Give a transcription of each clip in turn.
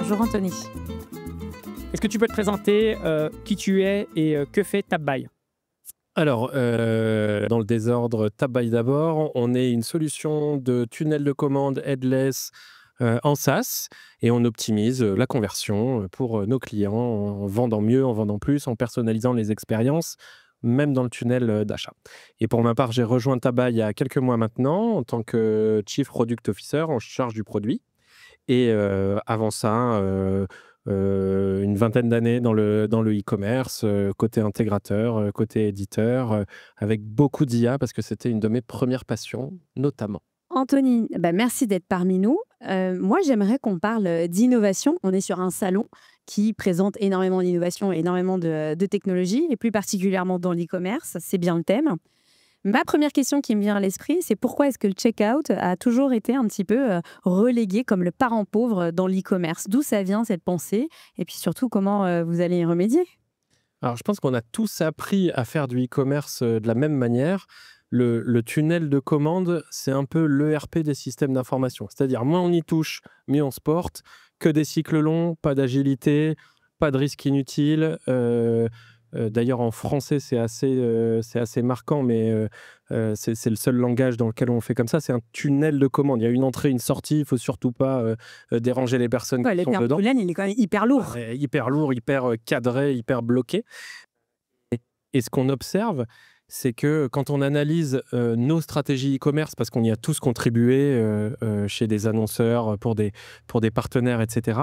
Bonjour Anthony. Est-ce que tu peux te présenter qui tu es et que fait TapBuy? Alors, dans le désordre, TapBuy d'abord, on est une solution de tunnel de commande headless en SaaS et on optimise la conversion pour nos clients en vendant mieux, en vendant plus, en personnalisant les expériences, même dans le tunnel d'achat. Et pour ma part, j'ai rejoint TapBuy il y a quelques mois maintenant en tant que Chief Product Officer en charge du produit. Et avant ça, une vingtaine d'années dans le e-commerce, côté intégrateur, côté éditeur, avec beaucoup d'IA parce que c'était une de mes premières passions, notamment. Anthony, merci d'être parmi nous. Moi, j'aimerais qu'on parle d'innovation. On est sur un salon qui présente énormément d'innovation, énormément de technologies, et plus particulièrement dans l'e-commerce. C'est bien le thème. Ma première question qui me vient à l'esprit, c'est pourquoi est-ce que le checkout a toujours été un petit peu relégué comme le parent pauvre dans l'e-commerce? D'où ça vient cette pensée? Et puis surtout, comment vous allez y remédier? Alors, je pense qu'on a tous appris à faire du e-commerce de la même manière. Le tunnel de commande, c'est un peu l'ERP des systèmes d'information. C'est-à-dire, moins on y touche, mieux on se porte. Que des cycles longs, pas d'agilité, pas de risque inutile. D'ailleurs, en français, c'est assez marquant, mais c'est le seul langage dans lequel on fait comme ça. C'est un tunnel de commande. Il y a une entrée, une sortie. Il ne faut surtout pas déranger les personnes qui Le sont terme dedans. tunnel, il est quand même hyper lourd. Hyper lourd, hyper cadré, hyper bloqué. Et ce qu'on observe, c'est que quand on analyse nos stratégies e-commerce, parce qu'on y a tous contribué chez des annonceurs, pour des partenaires, etc.,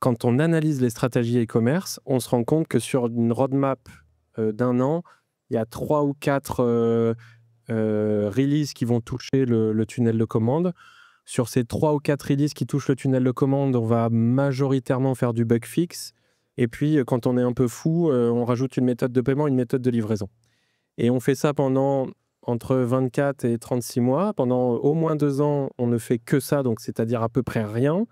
quand on analyse les stratégies e-commerce, on se rend compte que sur une roadmap d'un an, il y a 3 ou 4 releases qui vont toucher le tunnel de commande. Sur ces 3 ou 4 releases qui touchent le tunnel de commande, on va majoritairement faire du bug fix. Et puis, quand on est un peu fou, on rajoute une méthode de paiement, une méthode de livraison. Et on fait ça pendant entre 24 et 36 mois. Pendant au moins 2 ans, on ne fait que ça, donc c'est-à-dire à peu près rien.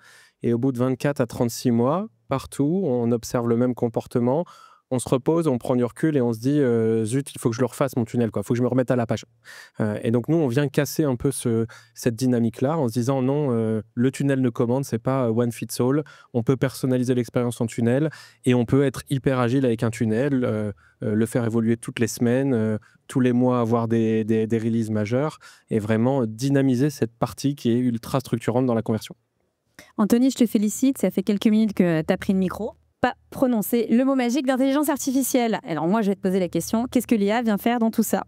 Et au bout de 24 à 36 mois, partout, on observe le même comportement. On se repose, on prend du recul et on se dit zut, il faut que je le refasse mon tunnel, quoi. Il faut que je me remette à la page. Et donc nous, on vient casser un peu cette dynamique-là en se disant non, le tunnel de commande, c'est pas one fits all. On peut personnaliser l'expérience en tunnel et on peut être hyper agile avec un tunnel, le faire évoluer toutes les semaines, tous les mois avoir des releases majeures et vraiment dynamiser cette partie qui est ultra structurante dans la conversion. Anthony, je te félicite. Ça fait quelques minutes que tu as pris le micro. Pas prononcer le mot magique d'intelligence artificielle. Alors moi, je vais te poser la question. Qu'est-ce que l'IA vient faire dans tout ça?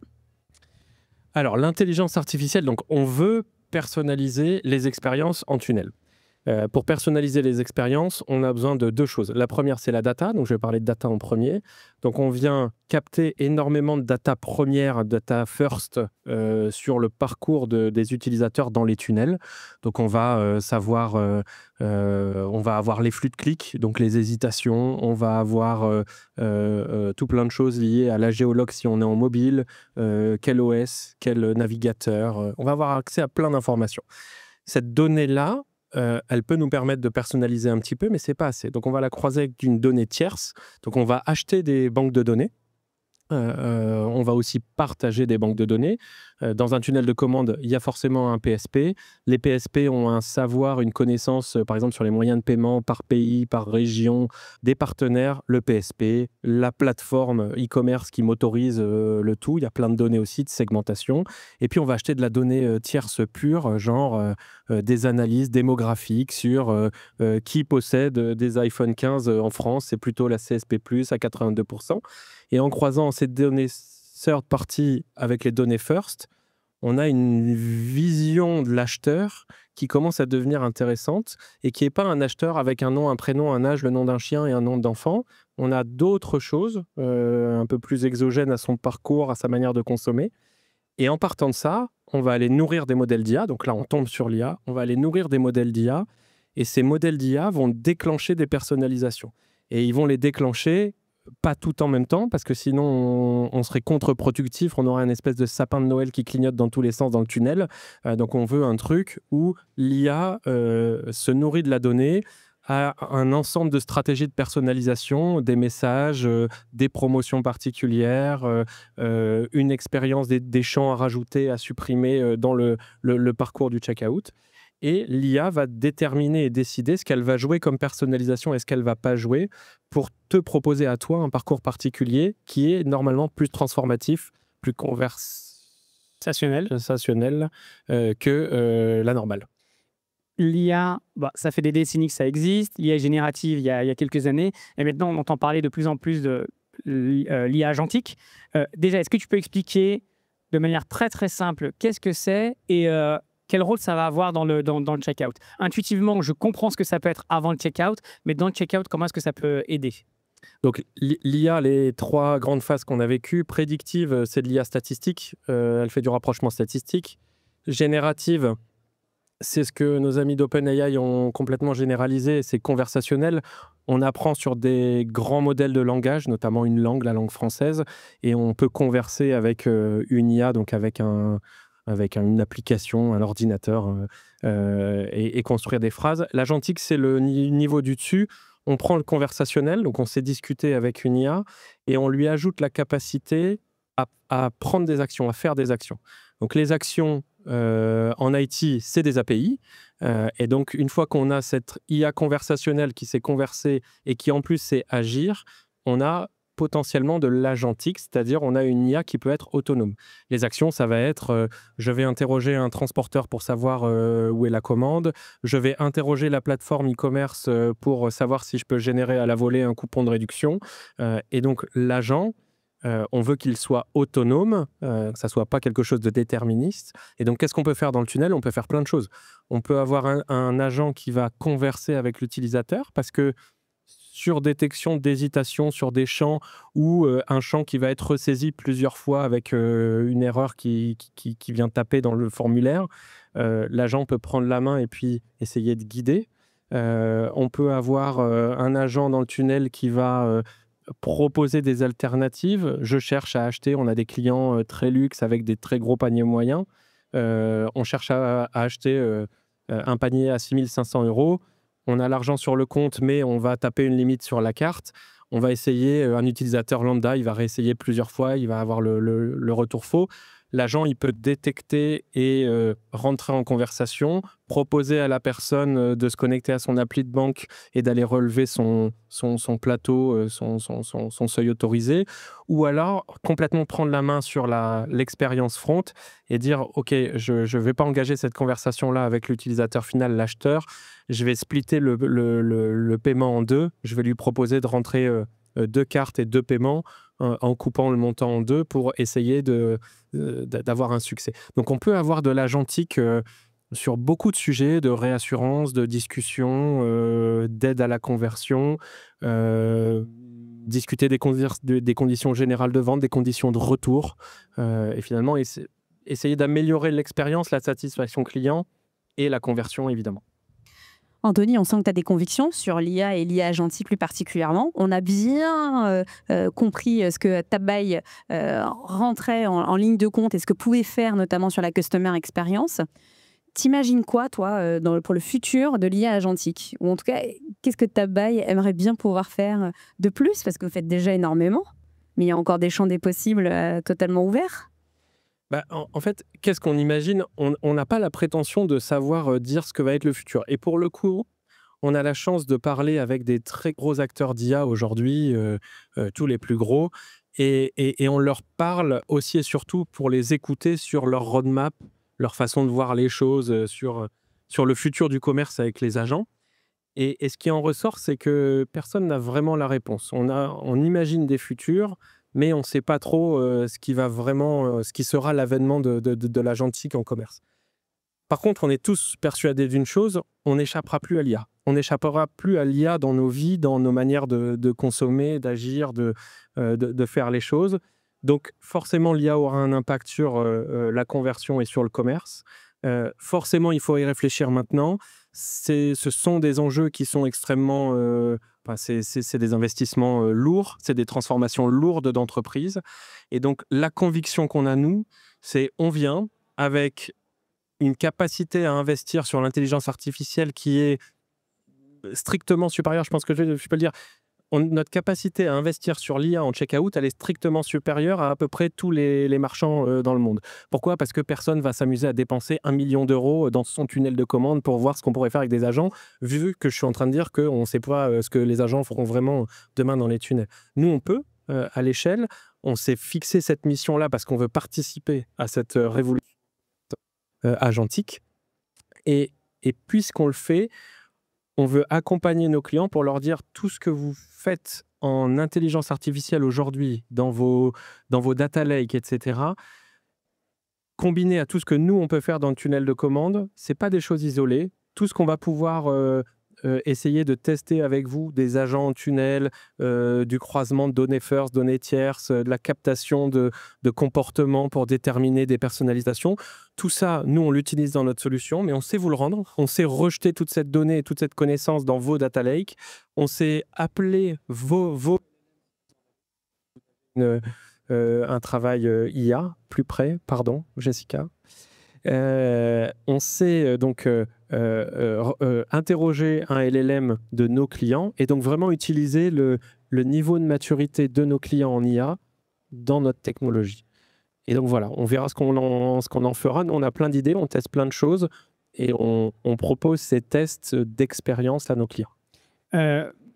Alors, l'intelligence artificielle, donc on veut personnaliser les expériences en tunnel. Pour personnaliser les expériences, on a besoin de 2 choses. La première, c'est la data. Donc, je vais parler de data en premier. Donc, on vient capter énormément de data première, data first, sur le parcours des utilisateurs dans les tunnels. Donc, on va on va avoir les flux de clics, donc les hésitations. On va avoir tout plein de choses liées à la géologue si on est en mobile, quel OS, quel navigateur. On va avoir accès à plein d'informations. Cette donnée-là, elle peut nous permettre de personnaliser un petit peu, mais ce n'est pas assez. Donc, on va la croiser avec une donnée tierce. Donc, on va acheter des banques de données. On va aussi partager des banques de données. Dans un tunnel de commande, il y a forcément un PSP. Les PSP ont un savoir, une connaissance, par exemple, sur les moyens de paiement par pays, par région, des partenaires, le PSP, la plateforme e-commerce qui m'autorise le tout. Il y a plein de données aussi, de segmentation. Et puis, on va acheter de la donnée tierce pure, genre des analyses démographiques sur qui possède des iPhone 15 en France. C'est plutôt la CSP+, à 82%. Et en croisant ces données third party avec les données first, on a une vision de l'acheteur qui commence à devenir intéressante et qui n'est pas un acheteur avec un nom, un prénom, un âge, le nom d'un chien et un nom d'enfant. On a d'autres choses un peu plus exogènes à son parcours, à sa manière de consommer. Et en partant de ça, on va aller nourrir des modèles d'IA. Donc là, on tombe sur l'IA. On va aller nourrir des modèles d'IA. Et ces modèles d'IA vont déclencher des personnalisations. Et ils vont les déclencher pas tout en même temps, parce que sinon on serait contre-productif, on aurait une espèce de sapin de Noël qui clignote dans tous les sens dans le tunnel. Donc on veut un truc où l'IA se nourrit de la donnée, a un ensemble de stratégies de personnalisation, des messages, des promotions particulières, une expérience des champs à rajouter, à supprimer dans le parcours du checkout. et l'IA va déterminer et décider ce qu'elle va jouer comme personnalisation et ce qu'elle ne va pas jouer pour te proposer à toi un parcours particulier qui est normalement plus transformatif, plus conversationnel que la normale. L'IA, ça fait des décennies que ça existe. L'IA générative, il y a quelques années. Et maintenant, on entend parler de plus en plus de l'IA agentique. Déjà, est-ce que tu peux expliquer de manière très, très simple qu'est-ce que c'est et quel rôle ça va avoir dans le checkout? Intuitivement, je comprends ce que ça peut être avant le checkout, mais dans le checkout, comment est-ce que ça peut aider? Donc, l'IA, les 3 grandes phases qu'on a vécues. Prédictive, c'est de l'IA statistique. Elle fait du rapprochement statistique. Générative, c'est ce que nos amis d'OpenAI ont complètement généralisé, c'est conversationnel. On apprend sur des grands modèles de langage, notamment une langue, la langue française, et on peut converser avec une IA, donc avec une application, un ordinateur, et construire des phrases. L'agentique, c'est le niveau du dessus. On prend le conversationnel, donc on sait discuter avec une IA, et on lui ajoute la capacité à prendre des actions, à faire des actions. Donc les actions en IT, c'est des API. Et donc, une fois qu'on a cette IA conversationnelle qui sait converser et qui en plus sait agir, on a potentiellement de l'agentique, c'est-à-dire on a une IA qui peut être autonome. Les actions, ça va être je vais interroger un transporteur pour savoir où est la commande, je vais interroger la plateforme e-commerce pour savoir si je peux générer à la volée un coupon de réduction. Et donc, l'agent, on veut qu'il soit autonome, que ça ne soit pas quelque chose de déterministe. Et donc, qu'est-ce qu'on peut faire dans le tunnel? On peut faire plein de choses. On peut avoir un agent qui va converser avec l'utilisateur parce que sur détection d'hésitation sur des champs ou un champ qui va être ressaisi plusieurs fois avec une erreur qui vient taper dans le formulaire, l'agent peut prendre la main et puis essayer de guider. On peut avoir un agent dans le tunnel qui va proposer des alternatives. Je cherche à acheter, on a des clients très luxe avec des très gros paniers moyens. On cherche à acheter un panier à 6 500 €. On a l'argent sur le compte, mais on va taper une limite sur la carte. On va essayer, un utilisateur lambda, il va réessayer plusieurs fois, il va avoir le retour faux. L'agent, il peut détecter et rentrer en conversation, proposer à la personne de se connecter à son appli de banque et d'aller relever son plateau, son seuil autorisé, ou alors complètement prendre la main sur l'expérience front et dire « Ok, je ne vais pas engager cette conversation-là avec l'utilisateur final, l'acheteur, je vais splitter le paiement en deux, je vais lui proposer de rentrer 2 cartes et 2 paiements en coupant le montant en deux pour essayer d'avoir un succès. » Donc, on peut avoir de l'agentique sur beaucoup de sujets, de réassurance, de discussion, d'aide à la conversion, discuter des conditions générales de vente, des conditions de retour, et finalement, essayer d'améliorer l'expérience, la satisfaction client et la conversion, évidemment. Anthony, on sent que tu as des convictions sur l'IA et l'IA agentique plus particulièrement. On a bien compris ce que Tabbuy rentrait en ligne de compte et ce que pouvait faire notamment sur la customer experience. T'imagines quoi, toi, pour le futur de l'IA agentique? Ou en tout cas, qu'est-ce que Tabbuy aimerait bien pouvoir faire de plus? Parce que vous faites déjà énormément, mais il y a encore des champs des possibles totalement ouverts. En fait, qu'est-ce qu'on imagine? On n'a pas la prétention de savoir dire ce que va être le futur. Et pour le coup, on a la chance de parler avec des très gros acteurs d'IA aujourd'hui, tous les plus gros, et on leur parle aussi et surtout pour les écouter sur leur roadmap, leur façon de voir les choses, sur le futur du commerce avec les agents. Et ce qui en ressort, c'est que personne n'a vraiment la réponse. On imagine des futurs, mais on ne sait pas trop ce qui sera l'avènement de l'agentique en commerce. Par contre, on est tous persuadés d'une chose, on n'échappera plus à l'IA. On n'échappera plus à l'IA dans nos vies, dans nos manières de consommer, d'agir, de faire les choses. Donc, forcément, l'IA aura un impact sur la conversion et sur le commerce. Forcément, il faut y réfléchir maintenant. Ce sont des enjeux qui sont extrêmement... c'est des investissements lourds, c'est des transformations lourdes d'entreprises. Et donc, la conviction qu'on a, nous, c'est on vient avec une capacité à investir sur l'intelligence artificielle qui est strictement supérieure. Je pense que je peux le dire. notre capacité à investir sur l'IA en checkout, elle est strictement supérieure à peu près tous les marchands dans le monde. Pourquoi? Parce que personne va s'amuser à dépenser 1 million d'euros dans son tunnel de commande pour voir ce qu'on pourrait faire avec des agents, vu que je suis en train de dire qu'on ne sait pas ce que les agents feront vraiment demain dans les tunnels. Nous, on peut, à l'échelle, on s'est fixé cette mission-là parce qu'on veut participer à cette révolution agentique. Et puisqu'on le fait, on veut accompagner nos clients pour leur dire tout ce que vous faites en intelligence artificielle aujourd'hui dans vos data lakes, etc., combiné à tout ce que nous, on peut faire dans le tunnel de commande, ce n'est pas des choses isolées. Tout ce qu'on va pouvoir essayer de tester avec vous, des agents en tunnel, du croisement de données first, données tierces, de la captation de comportements pour déterminer des personnalisations. Tout ça, nous, on l'utilise dans notre solution, mais on sait vous le rendre. On sait rejeter toute cette donnée et toute cette connaissance dans vos data lakes. On sait appeler un travail IA plus près, pardon, Jessica. On sait donc interroger un LLM de nos clients et donc vraiment utiliser le niveau de maturité de nos clients en IA dans notre technologie. Et donc voilà, on verra ce qu'on en fera. Nous, on a plein d'idées, on teste plein de choses et on propose ces tests d'expérience à nos clients.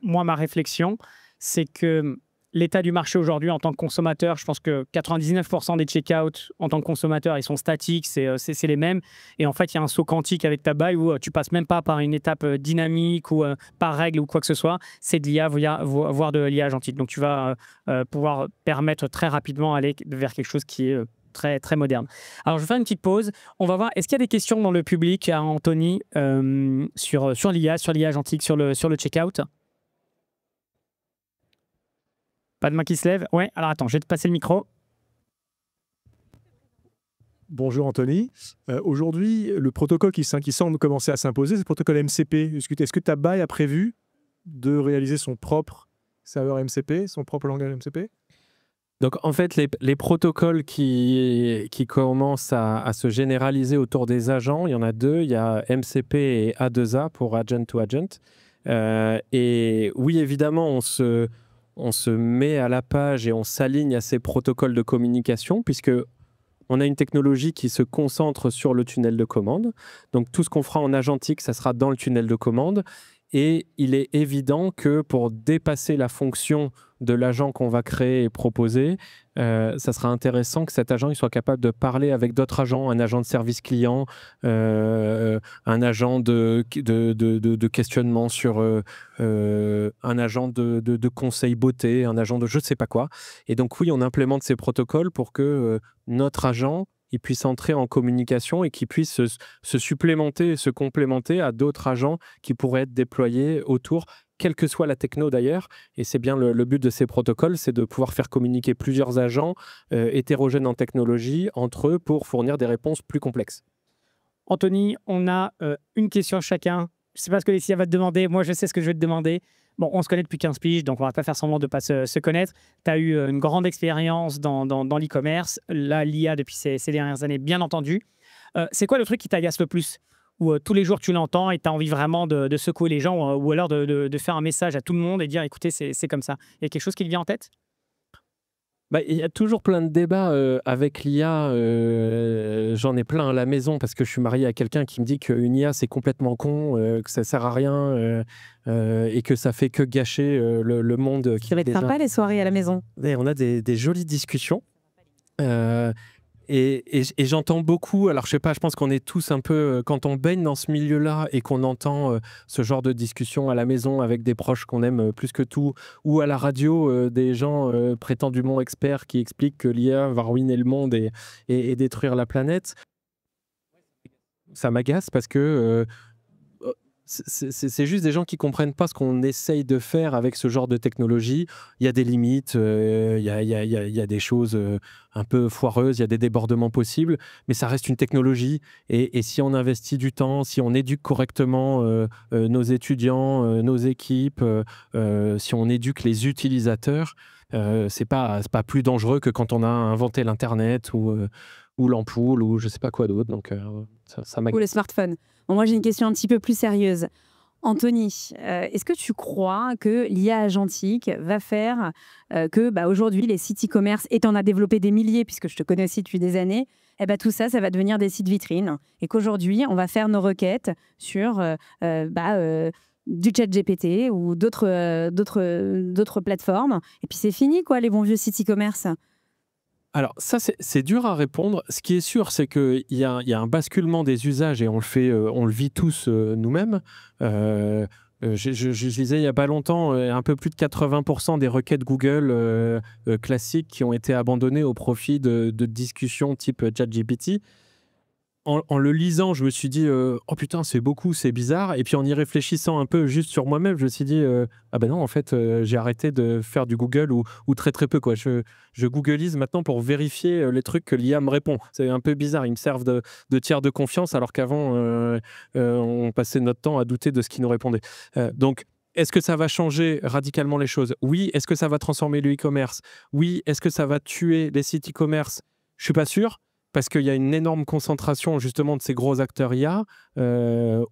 Moi, ma réflexion, c'est que l'état du marché aujourd'hui en tant que consommateur, je pense que 99% des checkouts en tant que consommateur, ils sont statiques, c'est les mêmes. Et en fait, il y a un saut quantique avec ta buy où tu passes même pas par une étape dynamique ou par règle ou quoi que ce soit. C'est de l'IA, voire de l'IA agentique. Donc, tu vas pouvoir permettre très rapidement aller vers quelque chose qui est très, très moderne. Alors, je vais faire une petite pause. On va voir, est-ce qu'il y a des questions dans le public à Anthony sur l'IA agentique, sur le checkout? Pas de main qui se lève? Ouais, alors attends, je vais te passer le micro. Bonjour Anthony. Aujourd'hui, le protocole qui semble commencer à s'imposer, c'est le protocole MCP. Est-ce que ta buy a prévu de réaliser son propre serveur MCP, son propre langage MCP? Donc en fait, les protocoles qui commencent à se généraliser autour des agents, il y en a deux. Il y a MCP et A2A pour Agent to Agent. Et oui, évidemment, on se met à la page et on s'aligne à ces protocoles de communication puisque on a une technologie qui se concentre sur le tunnel de commande. Donc, tout ce qu'on fera en agentique, ça sera dans le tunnel de commande. Et il est évident que pour dépasser la fonction de l'agent qu'on va créer et proposer, ça sera intéressant que cet agent il soit capable de parler avec d'autres agents, un agent de service client, un agent de questionnement sur un agent de conseil beauté, un agent de je ne sais pas quoi. Et donc oui, on implémente ces protocoles pour que notre agent il puisse entrer en communication et qu'il puisse se supplémenter, se complémenter à d'autres agents qui pourraient être déployés autour, quelle que soit la techno d'ailleurs. Et c'est bien le but de ces protocoles, c'est de pouvoir faire communiquer plusieurs agents hétérogènes en technologie entre eux pour fournir des réponses plus complexes. Anthony, on a une question chacun. Je ne sais pas ce que Laetitia va te demander. Moi, je sais ce que je vais te demander. Bon, on se connaît depuis 15 piges, donc on ne va pas faire semblant de ne pas se connaître. Tu as eu une grande expérience dans l'e-commerce. Là, l'IA depuis ces dernières années, bien entendu. C'est quoi le truc qui t'agace le plus? Où tous les jours tu l'entends et tu as envie vraiment de secouer les gens ou alors de faire un message à tout le monde et dire écoutez, c'est comme ça. Il y a quelque chose qui te vient en tête? Il y a toujours plein de débats avec l'IA. J'en ai plein à la maison parce que je suis marié à quelqu'un qui me dit qu'une IA, c'est complètement con, que ça ne sert à rien et que ça fait que gâcher le monde. Ça va être sympa les soirées à la maison. Et on a des jolies discussions. Et j'entends beaucoup, alors je sais pas, je pense qu'on est tous un peu, quand on baigne dans ce milieu-là et qu'on entend ce genre de discussion à la maison avec des proches qu'on aime plus que tout, ou à la radio, des gens prétendument experts qui expliquent que l'IA va ruiner le monde et détruire la planète, ça m'agace parce que c'est juste des gens qui ne comprennent pas ce qu'on essaye de faire avec ce genre de technologie. Il y a des limites, il y a des choses un peu foireuses, il y a des débordements possibles, mais ça reste une technologie. Et si on investit du temps, si on éduque correctement nos étudiants, nos équipes, si on éduque les utilisateurs, c'est pas plus dangereux que quand on a inventé l'Internet ou l'ampoule ou je ne sais pas quoi d'autre. Donc, ça ou le smartphone. Bon, moi, j'ai une question un petit peu plus sérieuse. Anthony, est-ce que tu crois que l'IA agentique va faire que aujourd'hui, les sites e-commerce, et tu en as développé des milliers, puisque je te connais aussi depuis des années, tout ça, ça va devenir des sites vitrines. Et qu'aujourd'hui, on va faire nos requêtes sur du chat GPT ou d'autres plateformes. Et puis c'est fini, quoi, les bons vieux sites e-commerce. Alors ça, c'est dur à répondre. Ce qui est sûr, c'est qu'il y a un basculement des usages et on le vit tous nous-mêmes. Je lisais il n'y a pas longtemps, un peu plus de 80% des requêtes Google classiques qui ont été abandonnées au profit de discussions type ChatGPT. En le lisant, je me suis dit oh putain, c'est beaucoup, c'est bizarre. Et puis en y réfléchissant un peu juste sur moi-même, je me suis dit ah ben non, en fait, j'ai arrêté de faire du Google ou très très peu, quoi. Je googleise maintenant pour vérifier les trucs que l'IA me répond. C'est un peu bizarre. Ils me servent de tiers de confiance alors qu'avant, on passait notre temps à douter de ce qu'ils nous répondaient. Donc, est-ce que ça va changer radicalement les choses? Oui. Est-ce que ça va transformer le e-commerce? Oui. Est-ce que ça va tuer les sites e-commerce? Je ne suis pas sûr. Parce qu'il y a une énorme concentration justement de ces gros acteurs IA.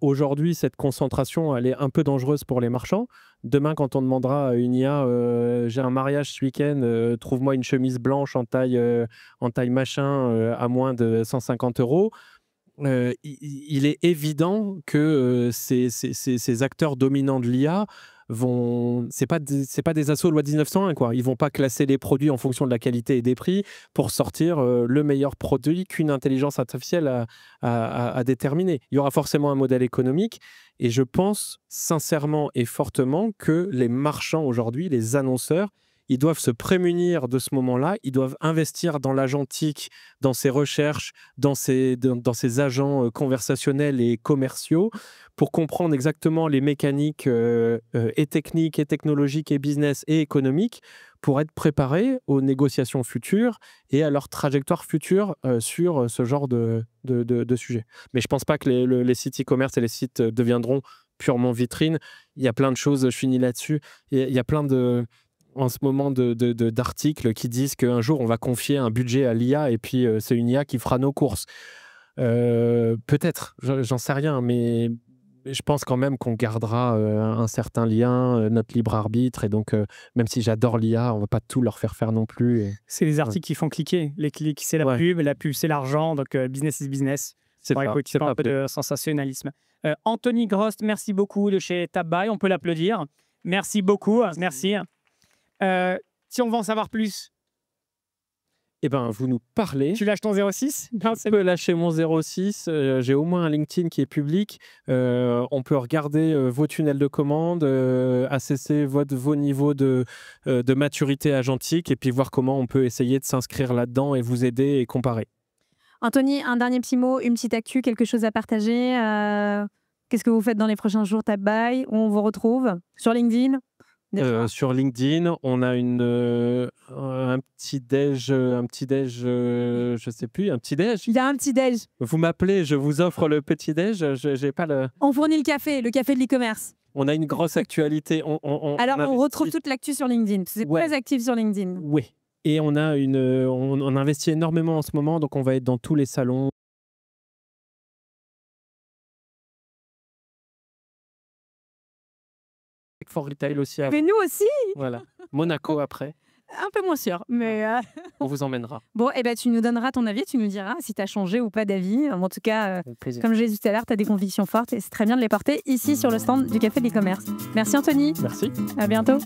Aujourd'hui, cette concentration, elle est un peu dangereuse pour les marchands. Demain, quand on demandera à une IA, j'ai un mariage ce week-end, trouve-moi une chemise blanche en taille machin à moins de 150 €. Il est évident que ces acteurs dominants de l'IA c'est pas des assos loi 1901, quoi. Ils vont pas classer les produits en fonction de la qualité et des prix pour sortir le meilleur produit qu'une intelligence artificielle a déterminé. Il y aura forcément un modèle économique et je pense sincèrement et fortement que les marchands aujourd'hui, les annonceurs, ils doivent se prémunir de ce moment-là, ils doivent investir dans l'agentique, dans ses recherches, dans ses agents conversationnels et commerciaux pour comprendre exactement les mécaniques et techniques et technologiques et business et économiques pour être préparés aux négociations futures et à leur trajectoire future sur ce genre de sujet. Mais je ne pense pas que les sites e-commerce et les sites deviendront purement vitrines. Il y a plein de choses, je finis là-dessus, il y a plein en ce moment d'articles qui disent qu'un jour on va confier un budget à l'IA et puis c'est une IA qui fera nos courses. Peut-être, j'en sais rien, mais je pense quand même qu'on gardera un certain lien, notre libre arbitre, et donc même si j'adore l'IA, on ne va pas tout leur faire faire non plus. C'est les articles qui font cliquer. Les clics, c'est la pub c'est l'argent, donc business is business. C'est bon, écoute, un peu de sensationnalisme. Anthony Grost, merci beaucoup de chez Tabbuy, on peut l'applaudir. Merci beaucoup, merci. Si on veut en savoir plus, eh ben, vous nous parlez. Tu lâches ton 06? Non, je peux lâcher mon 06. J'ai au moins un LinkedIn qui est public. On peut regarder vos tunnels de commande, assesser vos niveaux de maturité agentique et puis voir comment on peut essayer de s'inscrire là-dedans et vous aider et comparer. Anthony, un dernier petit mot, une petite actu, quelque chose à partager. Qu'est-ce que vous faites dans les prochains jours, Tabbuy? Où on vous retrouve? Sur LinkedIn? Sur LinkedIn, on a un petit déj, je sais plus, un petit déj. Il y a un petit déj. Vous m'appelez, je vous offre le petit déj. J'ai pas le. On fournit le café de l'e-commerce. On a une grosse actualité. Alors, on retrouve toute l'actu sur LinkedIn. C'est très actif sur LinkedIn. Oui. Et on investit énormément en ce moment, donc on va être dans tous les salons. For Retail aussi. Mais nous aussi. Voilà. Monaco après. Un peu moins sûr, mais... On vous emmènera. Bon, tu nous donneras ton avis, tu nous diras si tu as changé ou pas d'avis. En tout cas, comme je l'ai dit tout à l'heure, tu as des convictions fortes et c'est très bien de les porter ici sur le stand du Café de l'e-commerce. Merci Anthony. Merci. À bientôt.